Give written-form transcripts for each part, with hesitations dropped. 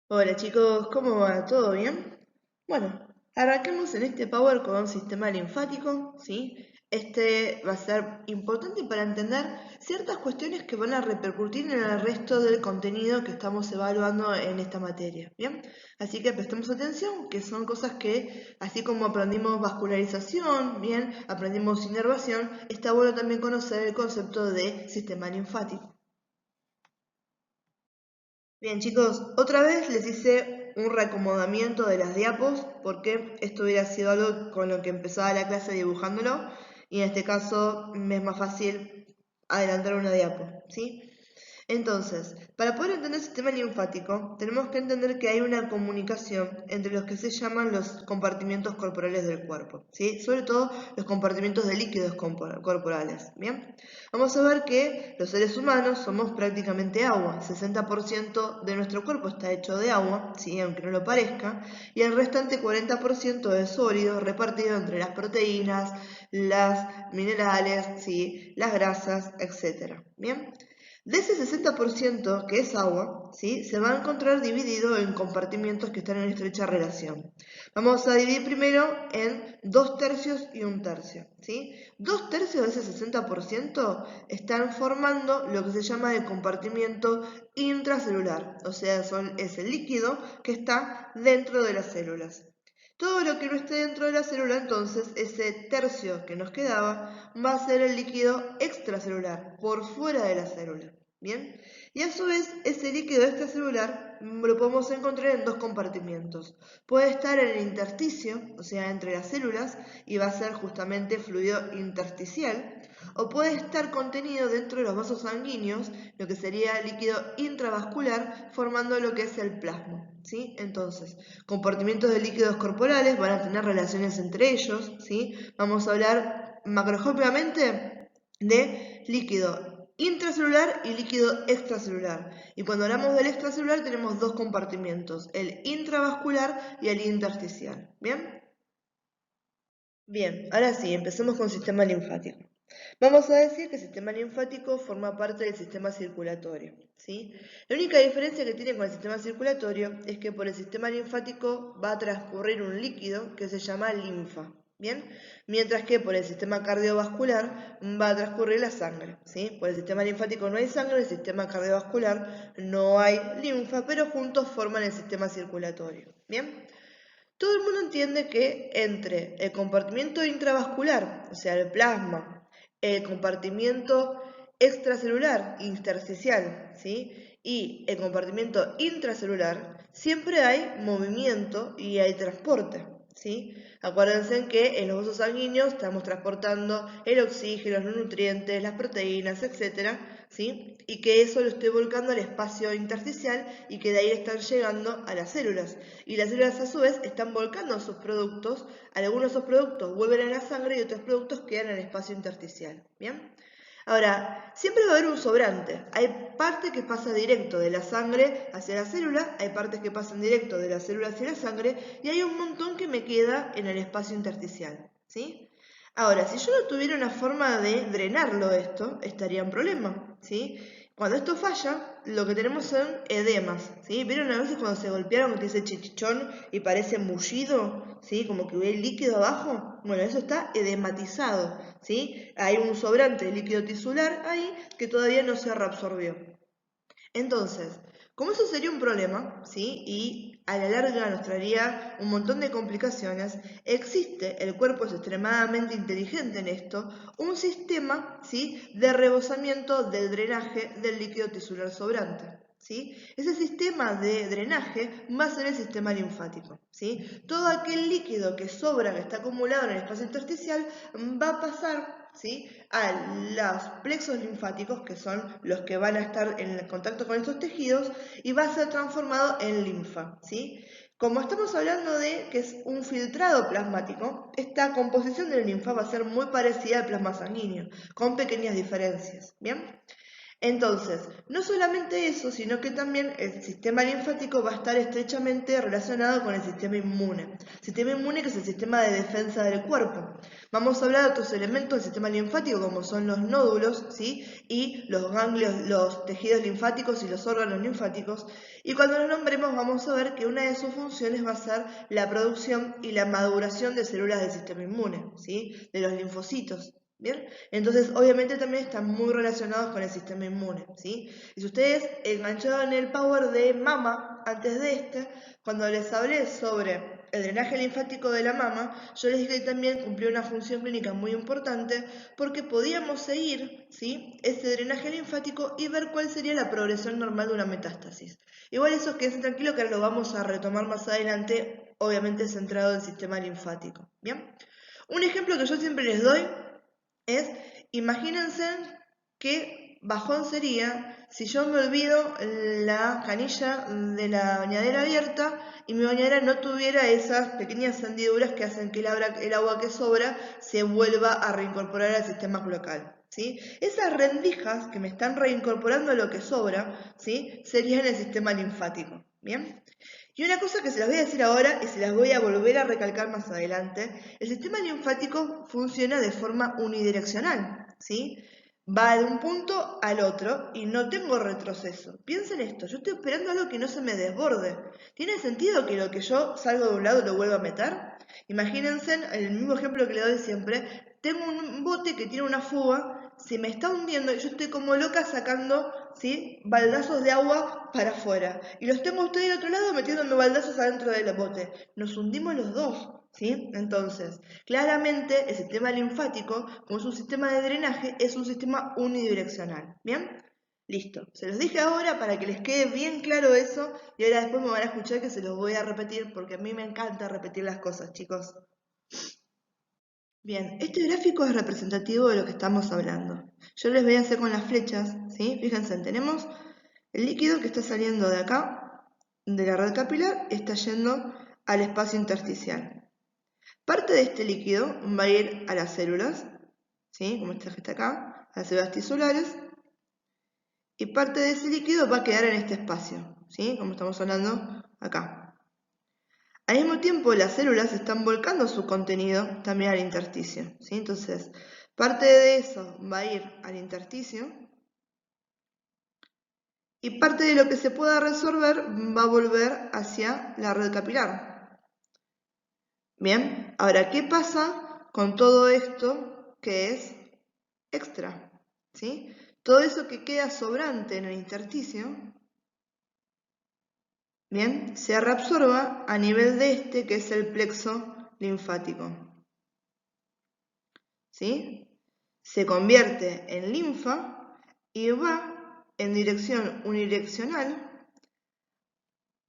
Hola chicos, ¿cómo va? ¿Todo bien? Bueno, arranquemos en este Power con un sistema linfático, ¿sí? Este va a ser importante para entender ciertas cuestiones que van a repercutir en el resto del contenido que estamos evaluando en esta materia, ¿bien? Así que prestemos atención, que son cosas que, así como aprendimos vascularización, ¿bien? Aprendimos inervación, está bueno también conocer el concepto de sistema linfático. Bien chicos, otra vez les hice un reacomodamiento de las diapos porque esto hubiera sido algo con lo que empezaba la clase dibujándolo y en este caso me es más fácil adelantar una diapo, ¿sí? Entonces, para poder entender el sistema linfático, tenemos que entender que hay una comunicación entre los que se llaman los compartimientos corporales del cuerpo, ¿sí? Sobre todo los compartimientos de líquidos corporales, ¿bien? Vamos a ver que los seres humanos somos prácticamente agua, 60% de nuestro cuerpo está hecho de agua, ¿sí? Aunque no lo parezca, y el restante 40% es sólido repartido entre las proteínas, las minerales, ¿sí? Las grasas, etc. ¿Bien? De ese 60% que es agua, ¿sí? Se va a encontrar dividido en compartimientos que están en estrecha relación. Vamos a dividir primero en 2 tercios y 1 tercio, ¿sí? 2 tercios de ese 60% están formando lo que se llama el compartimiento intracelular, o sea, es el líquido que está dentro de las células. Todo lo que no esté dentro de la célula, entonces, ese tercio que nos quedaba va a ser el líquido extracelular, por fuera de la célula. ¿Bien? Y a su vez, ese líquido extracelular lo podemos encontrar en dos compartimientos. Puede estar en el intersticio, o sea, entre las células, y va a ser justamente fluido intersticial, o puede estar contenido dentro de los vasos sanguíneos, lo que sería líquido intravascular, formando lo que es el plasma. ¿Sí? Entonces, compartimientos de líquidos corporales van a tener relaciones entre ellos, ¿sí? Vamos a hablar macroscópicamente de líquido intracelular y líquido extracelular. Y cuando hablamos del extracelular tenemos dos compartimientos, el intravascular y el intersticial. ¿Bien? Bien, ahora sí, empecemos con sistema linfático. Vamos a decir que el sistema linfático forma parte del sistema circulatorio, ¿sí? La única diferencia que tiene con el sistema circulatorio es que por el sistema linfático va a transcurrir un líquido que se llama linfa, ¿bien? Mientras que por el sistema cardiovascular va a transcurrir la sangre, ¿sí? Por el sistema linfático no hay sangre, el sistema cardiovascular no hay linfa, pero juntos forman el sistema circulatorio, ¿bien? Todo el mundo entiende que entre el compartimiento intravascular, o sea, el plasma, el compartimiento extracelular, intersticial, ¿sí? Y el compartimiento intracelular, siempre hay movimiento y hay transporte, ¿sí? Acuérdense que en los vasos sanguíneos estamos transportando el oxígeno, los nutrientes, las proteínas, etc., ¿sí? Y que eso lo estoy volcando al espacio intersticial y que de ahí están llegando a las células. Y las células a su vez están volcando sus productos, algunos de esos productos vuelven a la sangre y otros productos quedan en el espacio intersticial. ¿Bien? Ahora, siempre va a haber un sobrante. Hay parte que pasa directo de la sangre hacia la célula, hay partes que pasan directo de la célula hacia la sangre y hay un montón que me queda en el espacio intersticial. ¿Sí? Ahora, si yo no tuviera una forma de drenarlo esto, estaría en problema. ¿Sí? Cuando esto falla, lo que tenemos son edemas, ¿sí? ¿Vieron a veces cuando se golpearon que dice chichichón y parece mullido, ¿sí? Como que hubiera líquido abajo? Bueno, eso está edematizado, ¿sí? Hay un sobrante de líquido tisular ahí que todavía no se reabsorbió. Entonces, como eso sería un problema, ¿sí? Y a la larga nos traería un montón de complicaciones, existe, el cuerpo es extremadamente inteligente en esto, un sistema, ¿sí? De rebosamiento del drenaje del líquido tisular sobrante. ¿Sí? Ese sistema de drenaje va a ser el sistema linfático. ¿Sí? Todo aquel líquido que sobra, que está acumulado en el espacio intersticial, va a pasar, ¿sí? A los plexos linfáticos, que son los que van a estar en contacto con estos tejidos, y va a ser transformado en linfa. ¿Sí? Como estamos hablando de que es un filtrado plasmático, esta composición del linfa va a ser muy parecida al plasma sanguíneo, con pequeñas diferencias. ¿Bien? Entonces, no solamente eso, sino que también el sistema linfático va a estar estrechamente relacionado con el sistema inmune. Sistema inmune que es el sistema de defensa del cuerpo. Vamos a hablar de otros elementos del sistema linfático como son los nódulos, ¿sí? Y los ganglios, los tejidos linfáticos y los órganos linfáticos. Y cuando los nombremos vamos a ver que una de sus funciones va a ser la producción y la maduración de células del sistema inmune, ¿sí? De los linfocitos. ¿Bien? Entonces, obviamente también están muy relacionados con el sistema inmune, ¿sí? Y si ustedes enganchaban el power de mama antes de cuando les hablé sobre el drenaje linfático de la mama, yo les dije que también cumplió una función clínica muy importante porque podíamos seguir, ¿sí? Ese drenaje linfático y ver cuál sería la progresión normal de una metástasis. Igual eso quédense tranquilo que lo vamos a retomar más adelante, obviamente centrado en el sistema linfático, ¿bien? Un ejemplo que yo siempre les doy es, imagínense qué bajón sería si yo me olvido la canilla de la bañadera abierta y mi bañadera no tuviera esas pequeñas hendiduras que hacen que el agua que sobra se vuelva a reincorporar al sistema cloacal. ¿Sí? Esas rendijas que me están reincorporando lo que sobra, ¿sí? Serían el sistema linfático. ¿Bien? Y una cosa que se las voy a decir ahora y se las voy a volver a recalcar más adelante, el sistema linfático funciona de forma unidireccional, ¿sí? Va de un punto al otro y no tengo retroceso. Piensen esto, yo estoy esperando algo que no se me desborde. ¿Tiene sentido que lo que yo salgo de un lado lo vuelva a meter? Imagínense el mismo ejemplo que le doy siempre. Tengo un bote que tiene una fuga, se me está hundiendo y yo estoy como loca sacando, ¿sí? Baldazos de agua para afuera. Y los tengo a ustedes del otro lado metiéndome baldazos adentro del bote. Nos hundimos los dos, ¿sí? Entonces, claramente el sistema linfático, como es un sistema de drenaje, es un sistema unidireccional. ¿Bien? Listo. Se los dije ahora para que les quede bien claro eso y ahora después me van a escuchar que se los voy a repetir porque a mí me encanta repetir las cosas, chicos. Bien, este gráfico es representativo de lo que estamos hablando. Yo les voy a hacer con las flechas, ¿sí? Fíjense, tenemos el líquido que está saliendo de acá, de la red capilar, está yendo al espacio intersticial. Parte de este líquido va a ir a las células, ¿sí? Como esta que está acá, a las células tisulares, y parte de ese líquido va a quedar en este espacio, ¿sí? Como estamos hablando acá. Al mismo tiempo, las células están volcando su contenido también al intersticio, ¿sí? Entonces, parte de eso va a ir al intersticio y parte de lo que se pueda resolver va a volver hacia la red capilar. Bien, ahora, ¿qué pasa con todo esto que es extra? ¿Sí? Todo eso que queda sobrante en el intersticio, bien, se reabsorba a nivel de este que es el plexo linfático. ¿Sí? Se convierte en linfa y va en dirección unidireccional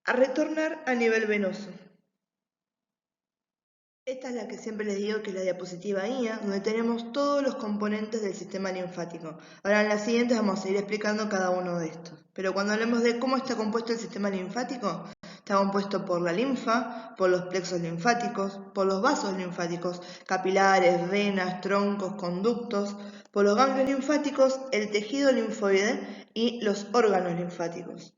a retornar a nivel venoso. Esta es la que siempre les digo que es la diapositiva IA, donde tenemos todos los componentes del sistema linfático. Ahora en las siguientes vamos a ir explicando cada uno de estos. Pero cuando hablemos de cómo está compuesto el sistema linfático, está compuesto por la linfa, por los plexos linfáticos, por los vasos linfáticos, capilares, venas, troncos, conductos, por los ganglios linfáticos, el tejido linfoide y los órganos linfáticos.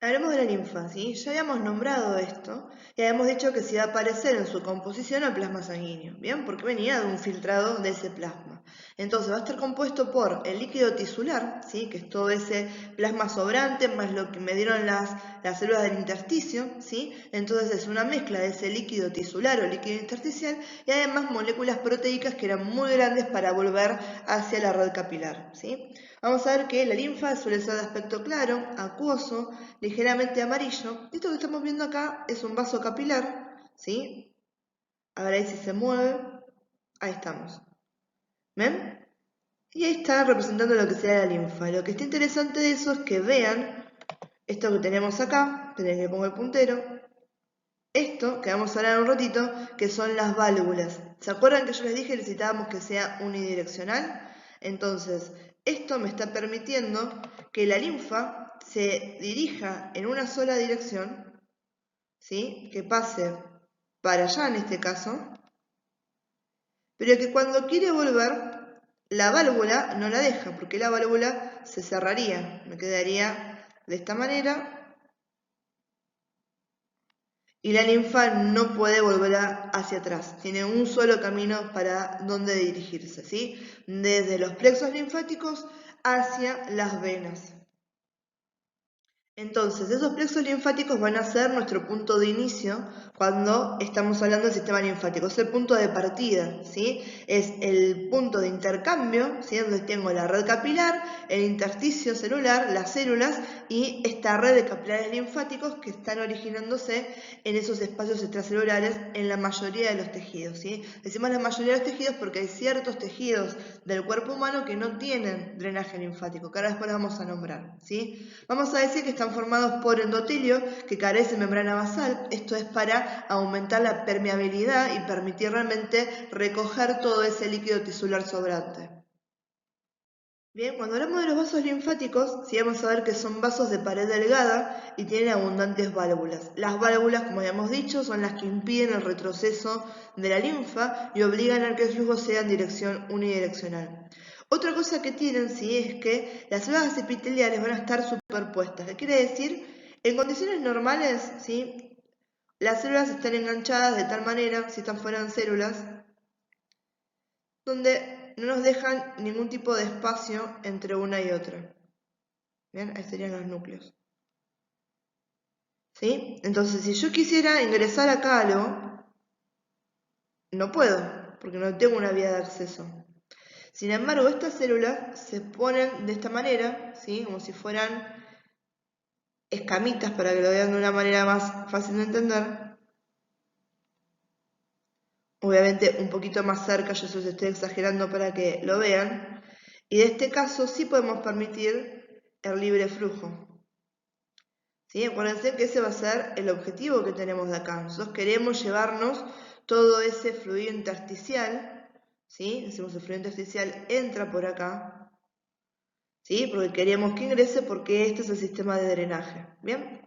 Hablemos de la linfa, ¿sí? Ya habíamos nombrado esto y habíamos dicho que se iba a aparecer en su composición al plasma sanguíneo, ¿bien? Porque venía de un filtrado de ese plasma. Entonces va a estar compuesto por el líquido tisular, ¿sí? Que es todo ese plasma sobrante más lo que me dieron las células del intersticio, ¿sí? Entonces es una mezcla de ese líquido tisular o líquido intersticial y además moléculas proteicas que eran muy grandes para volver hacia la red capilar, ¿sí? Vamos a ver que la linfa suele ser de aspecto claro, acuoso, ligeramente amarillo. Esto que estamos viendo acá es un vaso capilar, ¿sí? A ver ahí si se mueve. Ahí estamos. ¿Ven? Y ahí está representando lo que sería la linfa. Lo que está interesante de eso es que vean esto que tenemos acá, esperen que pongo el puntero, esto que vamos a hablar en un ratito, que son las válvulas. ¿Se acuerdan que yo les dije que necesitábamos que sea unidireccional? Entonces, esto me está permitiendo que la linfa se dirija en una sola dirección, ¿sí? Que pase para allá en este caso, pero que cuando quiere volver, La válvula no la deja, porque la válvula se cerraría, me quedaría de esta manera y la linfa no puede volver hacia atrás, tiene un solo camino para dónde dirigirse, ¿sí? Desde los plexos linfáticos hacia las venas. Entonces, esos plexos linfáticos van a ser nuestro punto de inicio cuando estamos hablando del sistema linfático. Es el punto de partida, ¿sí? Es el punto de intercambio, ¿sí? Donde tengo la red capilar, el intersticio celular, las células y esta red de capilares linfáticos que están originándose en esos espacios extracelulares en la mayoría de los tejidos, ¿sí? Decimos la mayoría de los tejidos porque hay ciertos tejidos del cuerpo humano que no tienen drenaje linfático, que ahora después los vamos a nombrar, ¿sí? Vamos a decir que están formados por endotelio que carece de membrana basal. Esto es para aumentar la permeabilidad y permitir realmente recoger todo ese líquido tisular sobrante. Bien, cuando hablamos de los vasos linfáticos, sí vamos a ver que son vasos de pared delgada y tienen abundantes válvulas. Las válvulas, como habíamos dicho, son las que impiden el retroceso de la linfa y obligan a que el flujo sea en dirección unidireccional. Otra cosa que tienen, sí, es que las células epiteliales van a estar superpuestas. ¿Qué quiere decir? En condiciones normales, sí, las células están enganchadas de tal manera, si están fuera de células, donde no nos dejan ningún tipo de espacio entre una y otra. Bien, ahí serían los núcleos. ¿Sí? Entonces, si yo quisiera ingresar acá algo, no puedo, porque no tengo una vía de acceso. Sin embargo, estas células se ponen de esta manera, ¿sí? Como si fueran escamitas, para que lo vean de una manera más fácil de entender. Obviamente un poquito más cerca, yo se los estoy exagerando para que lo vean. Y de este caso sí podemos permitir el libre flujo. ¿Sí? Acuérdense que ese va a ser el objetivo que tenemos de acá. Nosotros queremos llevarnos todo ese fluido intersticial, ¿sí? Decimos el fluido intersticial entra por acá, ¿sí? Porque queremos que ingrese porque este es el sistema de drenaje, ¿bien?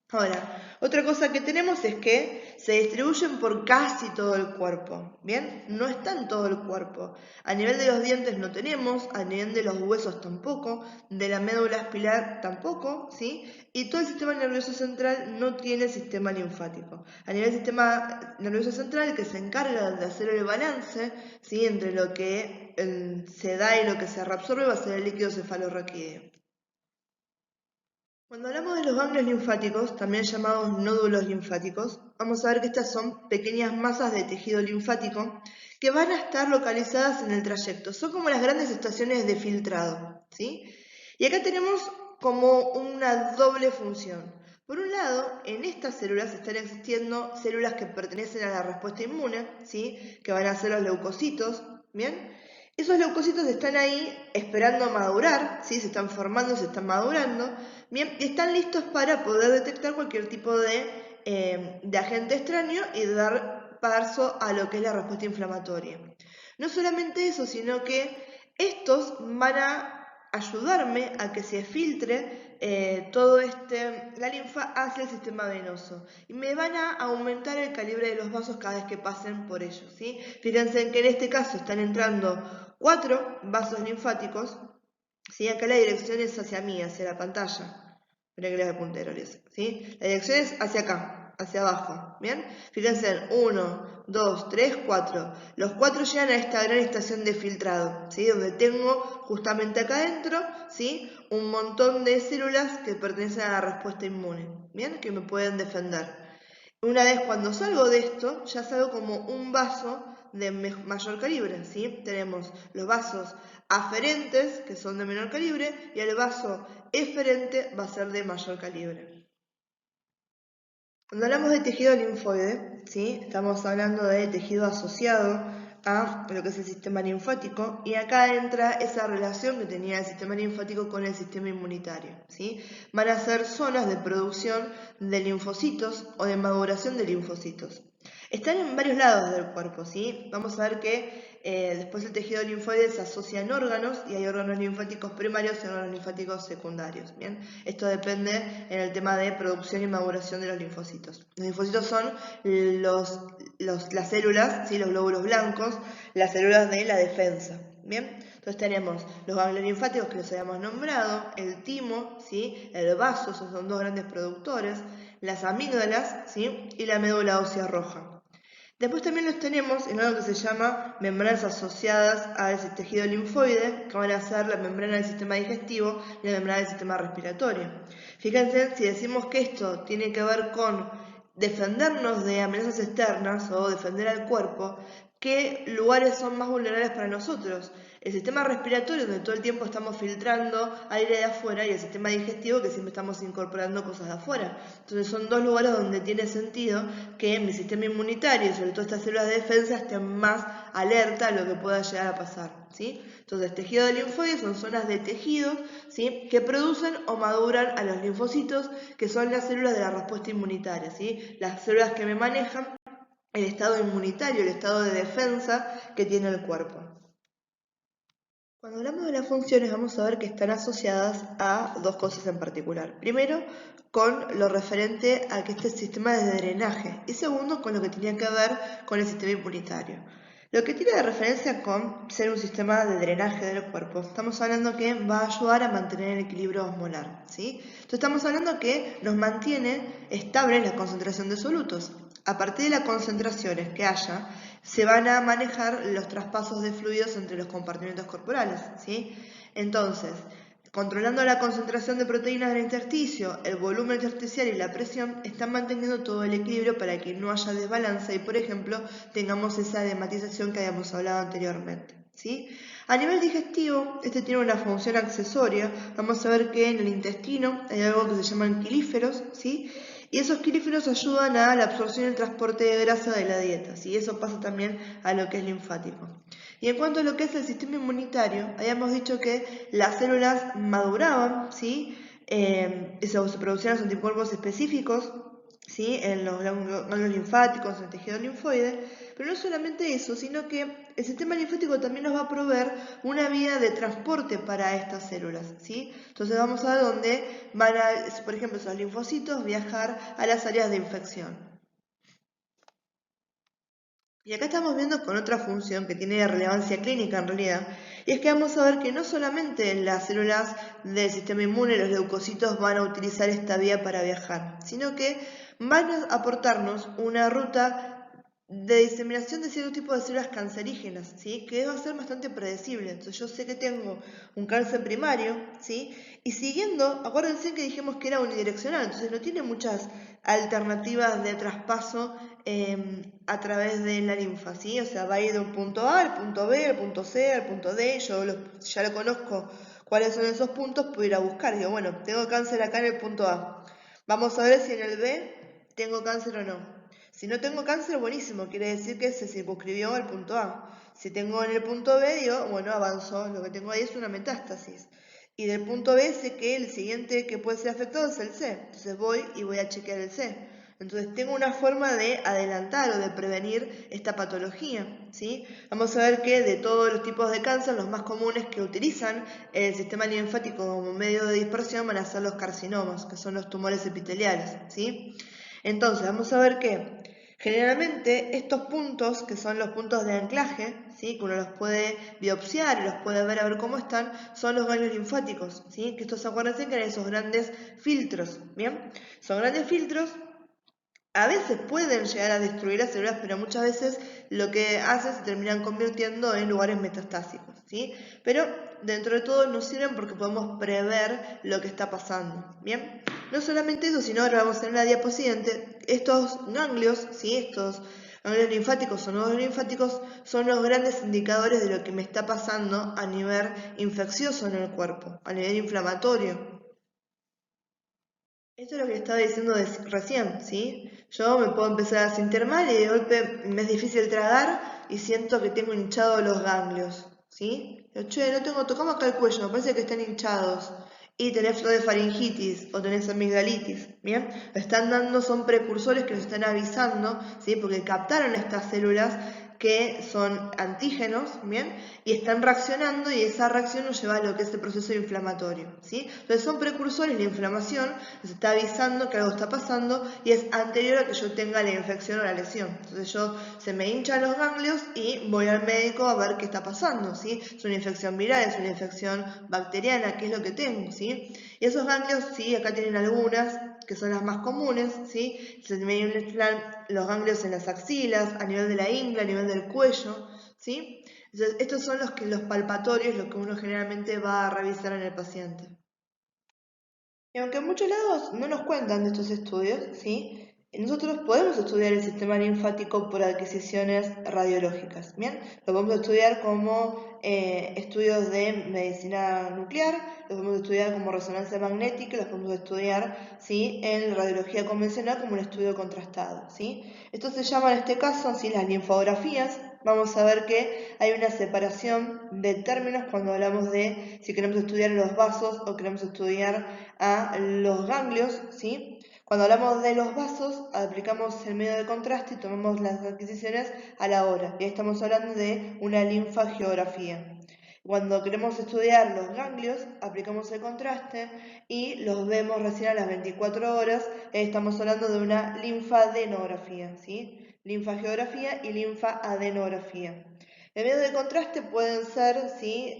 Ahora, otra cosa que tenemos es que se distribuyen por casi todo el cuerpo, ¿bien? No está en todo el cuerpo. A nivel de los dientes no tenemos, a nivel de los huesos tampoco, de la médula espinal tampoco, ¿sí? Y todo el sistema nervioso central no tiene sistema linfático. A nivel del sistema nervioso central, que se encarga de hacer el balance, ¿sí? Entre lo que se da y lo que se reabsorbe, va a ser el líquido cefalorraquídeo. Cuando hablamos de los ganglios linfáticos, también llamados nódulos linfáticos, vamos a ver que estas son pequeñas masas de tejido linfático que van a estar localizadas en el trayecto. Son como las grandes estaciones de filtrado, ¿sí? Y acá tenemos como una doble función. Por un lado, en estas células están existiendo células que pertenecen a la respuesta inmune, ¿sí? Que van a ser los leucocitos, ¿bien? Esos leucocitos están ahí esperando madurar, ¿sí? Se están formando, se están madurando, bien, y están listos para poder detectar cualquier tipo de agente extraño y dar paso a lo que es la respuesta inflamatoria. No solamente eso, sino que estos van a ayudarme a que se filtre la linfa hacia el sistema venoso y me van a aumentar el calibre de los vasos cada vez que pasen por ellos, ¿sí? Fíjense en que en este caso están entrando 4 vasos linfáticos, ¿sí? Acá la dirección es hacia mí, hacia la pantalla. Miren que le el puntero, ¿sí? La dirección es hacia acá, hacia abajo, ¿bien? Fíjense en 1, 2, 3, 4. Los 4 llegan a esta gran estación de filtrado, ¿sí? Donde tengo justamente acá adentro, ¿sí? Un montón de células que pertenecen a la respuesta inmune, ¿bien? Que me pueden defender. Una vez cuando salgo de esto, ya salgo como un vaso de mayor calibre, ¿sí? Tenemos los vasos aferentes, que son de menor calibre, y el vaso eferente va a ser de mayor calibre. Cuando hablamos de tejido linfoide, ¿sí? Estamos hablando de tejido asociado a lo que es el sistema linfático, y acá entra esa relación que tenía el sistema linfático con el sistema inmunitario, ¿sí? Van a ser zonas de producción de linfocitos o de maduración de linfocitos. Están en varios lados del cuerpo, ¿sí? Vamos a ver que después el tejido linfoide se asocia en órganos y hay órganos linfáticos primarios y órganos linfáticos secundarios, ¿bien? Esto depende en el tema de producción y maduración de los linfocitos. Los linfocitos son las células, ¿sí? Los glóbulos blancos, las células de la defensa, ¿bien? Entonces tenemos los ganglios linfáticos que los habíamos nombrado, el timo, ¿sí? El vaso, esos son dos grandes productores, las amígdalas, ¿sí? Y la médula ósea roja. Después también los tenemos en algo que se llama membranas asociadas al tejido linfoide, que van a ser la membrana del sistema digestivo y la membrana del sistema respiratorio. Fíjense, si decimos que esto tiene que ver con defendernos de amenazas externas o defender al cuerpo, ¿qué lugares son más vulnerables para nosotros? El sistema respiratorio, donde todo el tiempo estamos filtrando aire de afuera, y el sistema digestivo, que siempre estamos incorporando cosas de afuera. Entonces son dos lugares donde tiene sentido que mi sistema inmunitario y sobre todo estas células de defensa estén más alerta a lo que pueda llegar a pasar, ¿sí? Entonces tejido de linfoide son zonas de tejidos, ¿sí? Que producen o maduran a los linfocitos, que son las células de la respuesta inmunitaria, ¿sí? Las células que me manejan el estado inmunitario, el estado de defensa que tiene el cuerpo. Cuando hablamos de las funciones vamos a ver que están asociadas a dos cosas en particular. Primero, con lo referente a que este sistema es de drenaje y segundo, con lo que tiene que ver con el sistema inmunitario. Lo que tiene de referencia con ser un sistema de drenaje del cuerpo, estamos hablando que va a ayudar a mantener el equilibrio osmolar, ¿sí? Entonces estamos hablando que nos mantiene estable la concentración de solutos. A partir de las concentraciones que haya, se van a manejar los traspasos de fluidos entre los compartimentos corporales, ¿sí? Entonces, controlando la concentración de proteínas en el intersticio, el volumen intersticial y la presión, están manteniendo todo el equilibrio para que no haya desbalance y, por ejemplo, tengamos esa edematización que habíamos hablado anteriormente, ¿sí? A nivel digestivo, este tiene una función accesoria. Vamos a ver que en el intestino hay algo que se llaman quilíferos, ¿sí? Y esos quilíferos ayudan a la absorción y el transporte de grasa de la dieta, ¿sí? Eso pasa también a lo que es linfático. Y en cuanto a lo que es el sistema inmunitario, habíamos dicho que las células maduraban, ¿sí? Se producían los anticuerpos específicos, ¿sí? En los ganglios linfáticos, en el tejido linfoide, pero no solamente eso, sino que el sistema linfático también nos va a proveer una vía de transporte para estas células, ¿sí? Entonces vamos a ver dónde van a, por ejemplo, esos linfocitos viajar a las áreas de infección. Y acá estamos viendo con otra función que tiene relevancia clínica en realidad, y es que vamos a ver que no solamente las células del sistema inmune, los leucocitos, van a utilizar esta vía para viajar, sino que van a aportarnos una ruta de diseminación de cierto tipo de células cancerígenas, ¿sí? Que va a ser bastante predecible. Entonces yo sé que tengo un cáncer primario, ¿sí? Y siguiendo, acuérdense que dijimos que era unidireccional, entonces no tiene muchas alternativas de traspaso a través de la linfa, ¿sí? O sea, va a ir de un punto A al punto B, al punto C, al punto D, yo ya lo conozco cuáles son esos puntos, puedo ir a buscar, digo, bueno, tengo cáncer acá en el punto A, vamos a ver si en el B tengo cáncer o no. Si no tengo cáncer, buenísimo, quiere decir que se circunscribió al punto A. Si tengo en el punto B, digo, bueno, avanzó, lo que tengo ahí es una metástasis. Y del punto B sé que el siguiente que puede ser afectado es el C. Entonces voy y voy a chequear el C. Entonces tengo una forma de adelantar o de prevenir esta patología, ¿sí? Vamos a ver que de todos los tipos de cáncer, los más comunes que utilizan el sistema linfático como medio de dispersión van a ser los carcinomas, que son los tumores epiteliales, ¿sí? Entonces, vamos a ver que generalmente estos puntos, que son los puntos de anclaje, ¿sí? Que uno los puede biopsiar y los puede ver a ver cómo están, son los ganglios linfáticos, ¿sí? Que estos, acuérdense que eran esos grandes filtros, ¿bien? Son grandes filtros. A veces pueden llegar a destruir las células, pero muchas veces lo que hacen se terminan convirtiendo en lugares metastásicos, ¿sí? Pero dentro de todo nos sirven porque podemos prever lo que está pasando, ¿bien? No solamente eso, sino ahora vamos a ver en la diapositiva siguiente, estos ganglios, ¿sí? Estos ganglios linfáticos o nodos linfáticos son los grandes indicadores de lo que me está pasando a nivel infeccioso en el cuerpo, a nivel inflamatorio. Esto es lo que estaba diciendo recién, ¿sí? Yo me puedo empezar a sentir mal y de golpe me es difícil tragar y siento que tengo hinchados los ganglios, ¿sí? Pero, che, no tengo, tocamos acá el cuello, me parece que están hinchados. Y tenés flor de faringitis o tenés amigdalitis, ¿bien? Lo están dando, son precursores que nos están avisando, ¿sí? Porque captaron estas células que son antígenos, ¿bien? Y están reaccionando y esa reacción nos lleva a lo que es el proceso inflamatorio, ¿sí? Entonces son precursores de la inflamación, nos está avisando que algo está pasando y es anterior a que yo tenga la infección o la lesión. Entonces se me hinchan los ganglios y voy al médico a ver qué está pasando, ¿sí? Es una infección viral, es una infección bacteriana, ¿qué es lo que tengo, ¿sí? Y esos ganglios, sí, acá tienen algunas, que son las más comunes, ¿sí? Se me inflan los ganglios en las axilas, a nivel de la ingle, a nivel del cuello, ¿sí? Entonces, estos son los palpatorios, lo que uno generalmente va a revisar en el paciente. Y aunque en muchos lados no nos cuentan de estos estudios, ¿sí? Nosotros podemos estudiar el sistema linfático por adquisiciones radiológicas, ¿bien? Lo podemos estudiar como estudios de medicina nuclear, lo podemos estudiar como resonancia magnética, los podemos estudiar, ¿sí? En radiología convencional como un estudio contrastado, ¿sí? Esto se llama en este caso, ¿sí? Las linfografías. Vamos a ver que hay una separación de términos cuando hablamos de si queremos estudiar los vasos o queremos estudiar a los ganglios, ¿sí? Cuando hablamos de los vasos, aplicamos el medio de contraste y tomamos las adquisiciones a la hora. Y ahí estamos hablando de una linfagiografía. Cuando queremos estudiar los ganglios, aplicamos el contraste y los vemos recién a las 24 horas. Estamos hablando de una linfadenografía, ¿sí? Linfagiografía y linfadenografía. El medio de contraste pueden ser, ¿sí?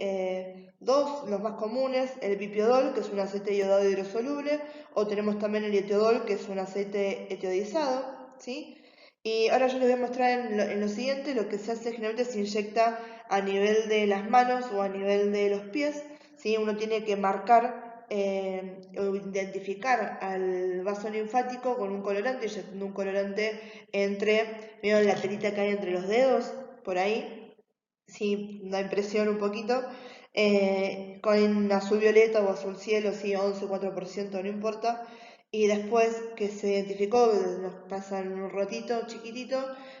Dos, los más comunes, el bipiodol, que es un aceite iodado hidrosoluble, o tenemos también el etiodol, que es un aceite etiodizado, ¿sí? Y ahora yo les voy a mostrar en lo siguiente lo que se hace generalmente se inyecta a nivel de las manos o a nivel de los pies, ¿sí? Uno tiene que marcar o identificar al vaso linfático con un colorante, inyectando un colorante entre, ¿vieron la telita que hay entre los dedos? Por ahí, sí, da impresión un poquito. Con azul violeta o azul cielo, sí, 11, 4%, no importa. Y después que se identificó, nos pasan un ratito chiquitito,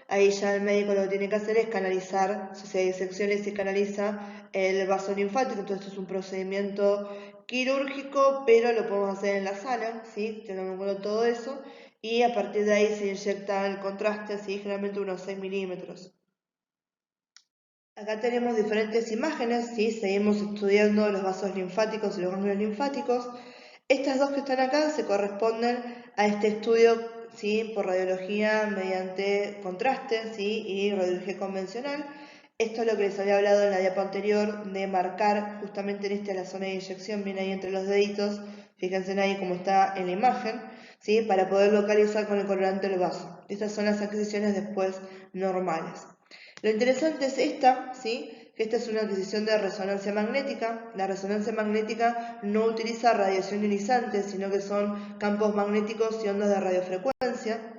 ahí ya el médico lo que tiene que hacer es canalizar, si se disecciona y se canaliza el vaso linfático. Entonces esto es un procedimiento quirúrgico, pero lo podemos hacer en la sala, ¿sí? Teniendo en cuenta todo eso. Y a partir de ahí se inyecta el contraste, ¿sí? Generalmente unos 6 milímetros. Acá tenemos diferentes imágenes, ¿sí? Seguimos estudiando los vasos linfáticos y los ganglios linfáticos. Estas dos que están acá se corresponden a este estudio, ¿sí? Por radiología mediante contraste, ¿sí? Y radiología convencional. Esto es lo que les había hablado en la diapo anterior, de marcar justamente en la zona de inyección, viene ahí entre los deditos, fíjense ahí como está en la imagen, ¿sí? Para poder localizar con el colorante el vaso. Estas son las adquisiciones después normales. Lo interesante es esta, ¿sí? Que esta es una adquisición de resonancia magnética. La resonancia magnética no utiliza radiación ionizante, sino que son campos magnéticos y ondas de radiofrecuencia.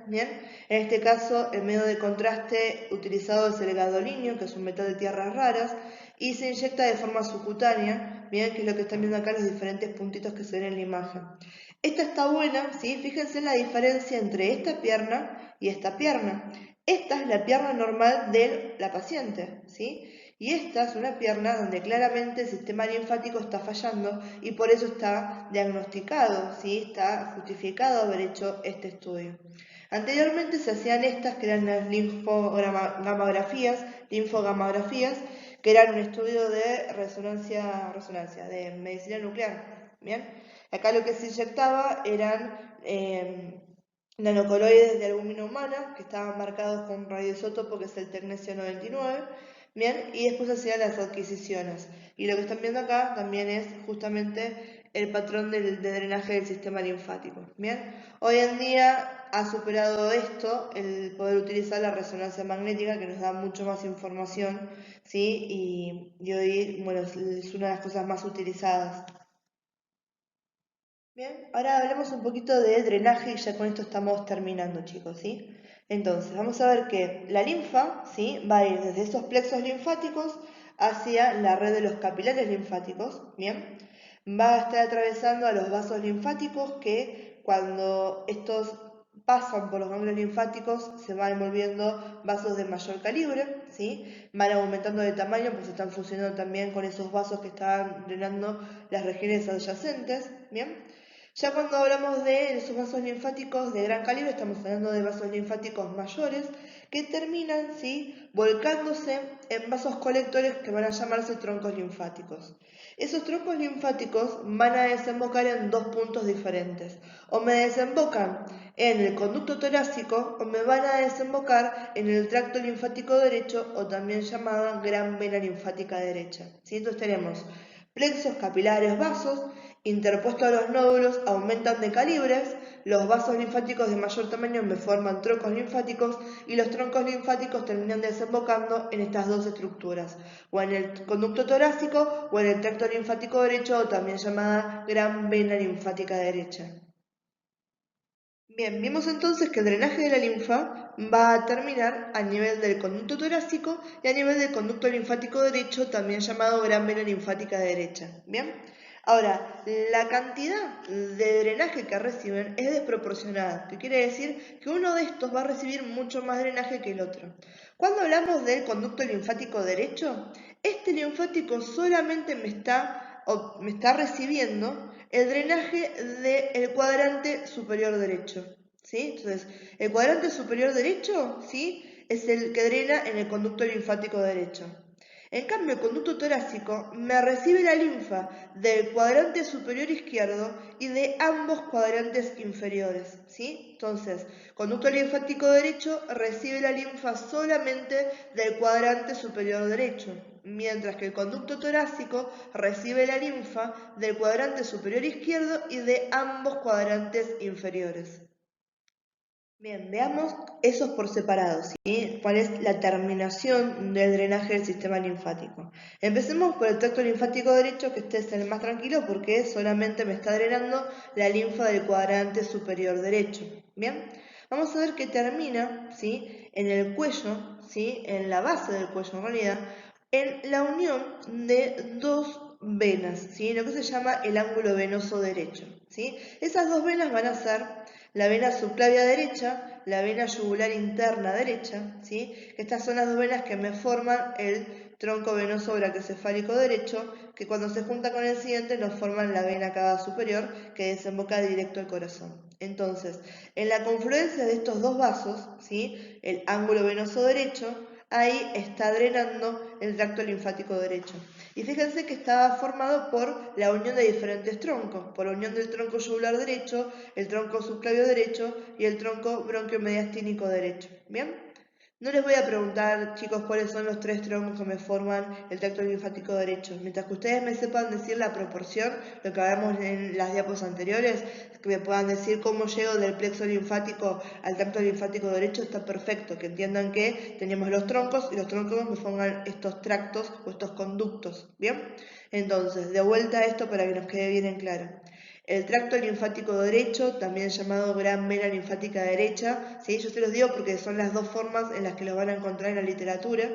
¿Bien? En este caso, el medio de contraste utilizado es el gadolinio, que es un metal de tierras raras, y se inyecta de forma subcutánea, ¿bien? Que es lo que están viendo acá los diferentes puntitos que se ven en la imagen. Esta está buena, ¿sí? Fíjense en la diferencia entre esta pierna y esta pierna. Esta es la pierna normal de la paciente, ¿sí? Y esta es una pierna donde claramente el sistema linfático está fallando y por eso está diagnosticado, ¿sí? Está justificado haber hecho este estudio. Anteriormente se hacían estas que eran las linfogamografías, que eran un estudio de resonancia, de medicina nuclear, ¿bien? Acá lo que se inyectaba eran nanocoloides de albúmina humana, que estaban marcados con un radioisótopo que es el tecnesio 99, ¿bien? Y después hacían las adquisiciones. Y lo que están viendo acá también es justamente el patrón de drenaje del sistema linfático, ¿bien? Hoy en día ha superado esto el poder utilizar la resonancia magnética, que nos da mucho más información, ¿sí? Y hoy, bueno, es una de las cosas más utilizadas. Bien, ahora hablemos un poquito de drenaje y ya con esto estamos terminando, chicos, ¿sí? Entonces, vamos a ver que la linfa, ¿sí? Va a ir desde esos plexos linfáticos hacia la red de los capilares linfáticos, ¿bien? Va a estar atravesando a los vasos linfáticos que cuando estos pasan por los ganglios linfáticos se van volviendo vasos de mayor calibre, ¿sí? Van aumentando de tamaño pues están funcionando también con esos vasos que están drenando las regiones adyacentes, ¿bien? Ya cuando hablamos de esos vasos linfáticos de gran calibre, estamos hablando de vasos linfáticos mayores que terminan, ¿sí?, volcándose en vasos colectores que van a llamarse troncos linfáticos. Esos troncos linfáticos van a desembocar en dos puntos diferentes. O me desembocan en el conducto torácico o me van a desembocar en el tracto linfático derecho o también llamada gran vena linfática derecha. ¿Sí? Entonces tenemos plexos capilares vasos interpuestos a los nódulos aumentan de calibres, los vasos linfáticos de mayor tamaño me forman troncos linfáticos y los troncos linfáticos terminan desembocando en estas dos estructuras, o en el conducto torácico o en el tracto linfático derecho, o también llamada gran vena linfática derecha. Bien, vimos entonces que el drenaje de la linfa va a terminar a nivel del conducto torácico y a nivel del conducto linfático derecho, también llamado gran vena linfática derecha. Bien, ahora, la cantidad de drenaje que reciben es desproporcionada, que quiere decir que uno de estos va a recibir mucho más drenaje que el otro. Cuando hablamos del conducto linfático derecho, este linfático solamente me está recibiendo el drenaje del cuadrante superior derecho, ¿sí? Entonces, el cuadrante superior derecho, ¿sí?, es el que drena en el conducto linfático derecho. En cambio, el conducto torácico me recibe la linfa del cuadrante superior izquierdo y de ambos cuadrantes inferiores, ¿sí? Entonces, conducto linfático derecho recibe la linfa solamente del cuadrante superior derecho, mientras que el conducto torácico recibe la linfa del cuadrante superior izquierdo y de ambos cuadrantes inferiores. Bien, veamos esos por separado, ¿sí? ¿Cuál es la terminación del drenaje del sistema linfático? Empecemos por el tracto linfático derecho, que este es el más tranquilo porque solamente me está drenando la linfa del cuadrante superior derecho. Bien, vamos a ver que termina, ¿sí?, en el cuello, ¿sí?, en la base del cuello en realidad, en la unión de dos venas, ¿sí?, lo que se llama el ángulo venoso derecho, ¿sí? Esas dos venas van a ser la vena subclavia derecha, la vena yugular interna derecha, ¿sí?, estas son las dos venas que me forman el tronco venoso brachiocefálico derecho, que cuando se junta con el siguiente nos forman la vena cava superior que desemboca directo al corazón. Entonces, en la confluencia de estos dos vasos, ¿sí?, el ángulo venoso derecho, ahí está drenando el tracto linfático derecho. Y fíjense que estaba formado por la unión de diferentes troncos, por la unión del tronco yugular derecho, el tronco subclavio derecho y el tronco bronquiomediastínico derecho. ¿Bien? No les voy a preguntar, chicos, cuáles son los tres troncos que me forman el tracto linfático derecho. Mientras que ustedes me sepan decir la proporción, lo que hablamos en las diapos anteriores, que me puedan decir cómo llego del plexo linfático al tracto linfático derecho, está perfecto. Que entiendan que tenemos los troncos y los troncos me forman estos tractos o estos conductos. ¿Bien? Entonces, de vuelta a esto para que nos quede bien en claro. El tracto linfático derecho, también llamado gran vena linfática derecha, ¿sí?, yo se los digo porque son las dos formas en las que lo van a encontrar en la literatura,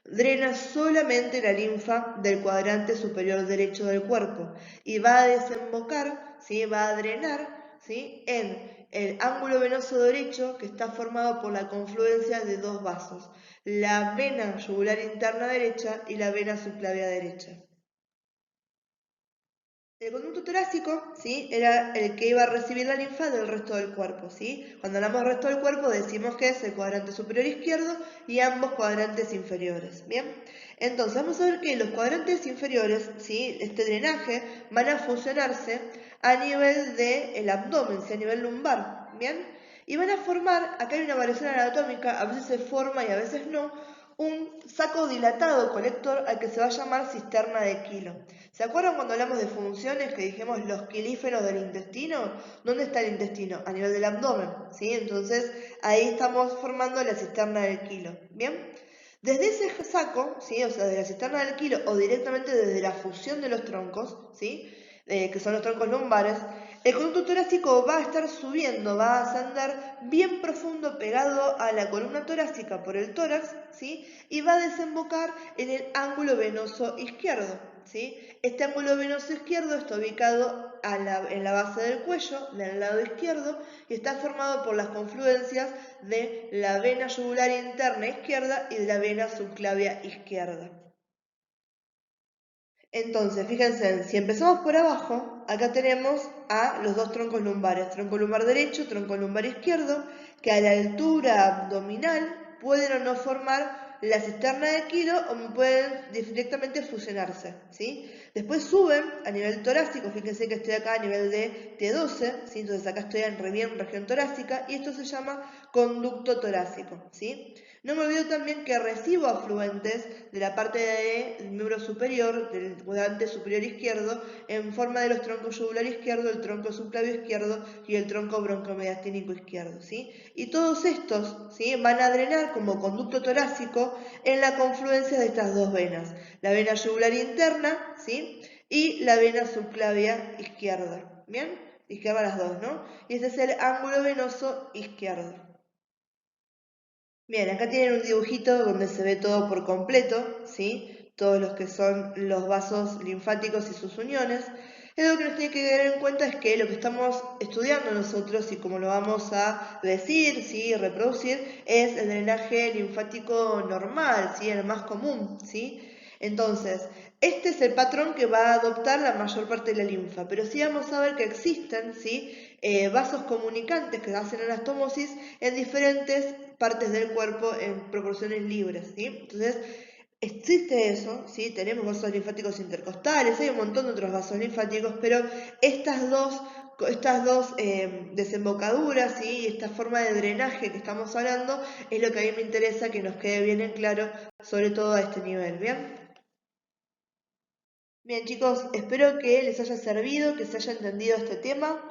drena solamente la linfa del cuadrante superior derecho del cuerpo y va a desembocar, ¿sí?, va a drenar, ¿sí?, en el ángulo venoso derecho, que está formado por la confluencia de dos vasos, la vena yugular interna derecha y la vena subclavia derecha. El conducto torácico, ¿sí?, era el que iba a recibir la linfa del resto del cuerpo, ¿sí? Cuando hablamos del resto del cuerpo decimos que es el cuadrante superior izquierdo y ambos cuadrantes inferiores, ¿bien? Entonces vamos a ver que los cuadrantes inferiores, ¿sí?, este drenaje, van a fusionarse a nivel del abdomen, ¿sí?, a nivel lumbar, ¿bien? Y van a formar, acá hay una variación anatómica, a veces se forma y a veces no, un saco dilatado colector al que se va a llamar cisterna de Kilo. ¿Se acuerdan cuando hablamos de funciones que dijimos los quilíferos del intestino? ¿Dónde está el intestino? A nivel del abdomen, ¿sí? Entonces ahí estamos formando la cisterna del Kilo, ¿bien? Desde ese saco, ¿sí?, o sea, de la cisterna del Kilo o directamente desde la fusión de los troncos, ¿sí?, que son los troncos lumbares, el conducto torácico va a estar subiendo, va a ascender bien profundo pegado a la columna torácica por el tórax, ¿sí?, y va a desembocar en el ángulo venoso izquierdo, ¿sí? Este ángulo venoso izquierdo está ubicado en la base del cuello, del lado izquierdo, y está formado por las confluencias de la vena yugular interna izquierda y de la vena subclavia izquierda. Entonces, fíjense, si empezamos por abajo, acá tenemos a los dos troncos lumbares, tronco lumbar derecho, tronco lumbar izquierdo, que a la altura abdominal pueden o no formar la cisterna de Kilo o pueden directamente fusionarse, ¿sí? Después suben a nivel torácico, fíjense que estoy acá a nivel de T12, ¿sí? Entonces acá estoy en bien región torácica y esto se llama conducto torácico, ¿sí? No me olvido también que recibo afluentes de la parte del miembro superior, del cuadrante superior izquierdo, en forma de los troncos yugular izquierdo, el tronco subclavio izquierdo y el tronco broncomediastínico izquierdo, ¿sí? Y todos estos, ¿sí?, van a drenar como conducto torácico en la confluencia de estas dos venas, la vena yugular interna, ¿sí?, y la vena subclavia izquierda, ¿bien? Izquierda las dos, ¿no? Y ese es el ángulo venoso izquierdo. Bien, acá tienen un dibujito donde se ve todo por completo, ¿sí? Todos los que son los vasos linfáticos y sus uniones. Algo que nos tiene que tener en cuenta es que lo que estamos estudiando nosotros y como lo vamos a decir, ¿sí?, reproducir, es el drenaje linfático normal, ¿sí?, el más común, ¿sí? Entonces, este es el patrón que va a adoptar la mayor parte de la linfa, pero sí vamos a ver que existen, ¿sí?, vasos comunicantes que hacen anastomosis en diferentes partes del cuerpo en proporciones libres, ¿sí? Entonces, existe eso, ¿sí? Tenemos vasos linfáticos intercostales, hay un montón de otros vasos linfáticos, pero estas dos desembocaduras, ¿sí?, y esta forma de drenaje que estamos hablando es lo que a mí me interesa que nos quede bien en claro, sobre todo a este nivel, ¿bien? Bien, chicos, espero que les haya servido, que se haya entendido este tema.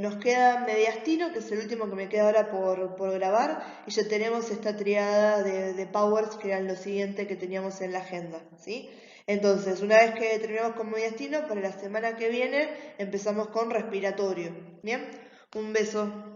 Nos queda mediastino, que es el último que me queda ahora por grabar, y ya tenemos esta triada de powers, que eran lo siguiente que teníamos en la agenda, ¿sí? Entonces, una vez que terminamos con mediastino, para la semana que viene empezamos con respiratorio, ¿bien? Un beso.